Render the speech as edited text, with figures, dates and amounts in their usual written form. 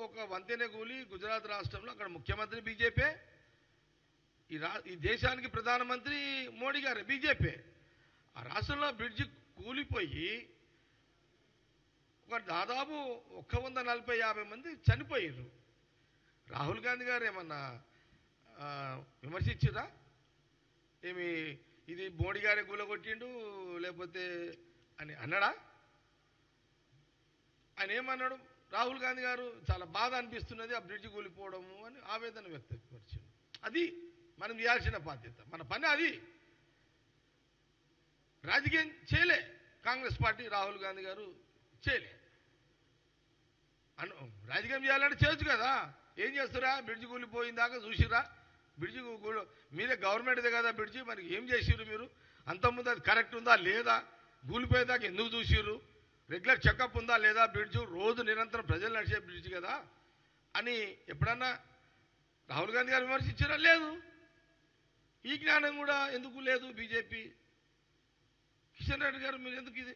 ఒక వంతెన కూలి గుజరాత్ రాష్ట్రంలో అక్కడ ముఖ్యమంత్రి బీజేపీ, ఈ దేశానికి ప్రధానమంత్రి మోడీ గారు బీజేపీ. ఆ రాష్ట్రంలో బ్రిడ్జి కూలిపోయి ఒక దాదాపు 140-150 మంది చనిపోయారు. రాహుల్ గాంధీ గారు ఏమన్నా విమర్శించిరా? ఏమి ఇది మోడీ గారే కూలగొట్టిండు లేకపోతే అని అన్నాడా? ఆయన ఏమన్నాడు? రాహుల్ గాంధీ గారు చాలా బాధ అనిపిస్తున్నది ఆ బ్రిడ్జి కూలిపోవడము అని ఆవేదన వ్యక్తపరిచారు. అది మనం చేయాల్సిన బాధ్యత, మన పని అది. రాజకీయం చేయలే కాంగ్రెస్ పార్టీ, రాహుల్ గాంధీ గారు చేయలే. రాజకీయం చేయాలంటే చేయొచ్చు కదా. ఏం చేస్తారా? బ్రిడ్జి కూలిపోయిందాకా చూసిరా? బ్రిడ్జి మీరే గవర్నమెంట్దే కదా బ్రిడ్జి, మరి ఏం చేసిర్రు మీరు? అంతకుముందు అది కరెక్ట్ ఉందా లేదా? కూలిపోయేదాకా ఎందుకు చూసిర్రు? రెగ్యులర్ చెకప్ ఉందా లేదా? బ్రిడ్జి రోజు నిరంతరం ప్రజలు నడిచే బ్రిడ్జి కదా అని ఎప్పుడన్నా రాహుల్ గాంధీ గారు విమర్శించారా? లేదు. ఈ జ్ఞానం కూడా ఎందుకు లేదు బీజేపీ? కిషన్ రెడ్డి గారు మీరు ఎందుకు ఇది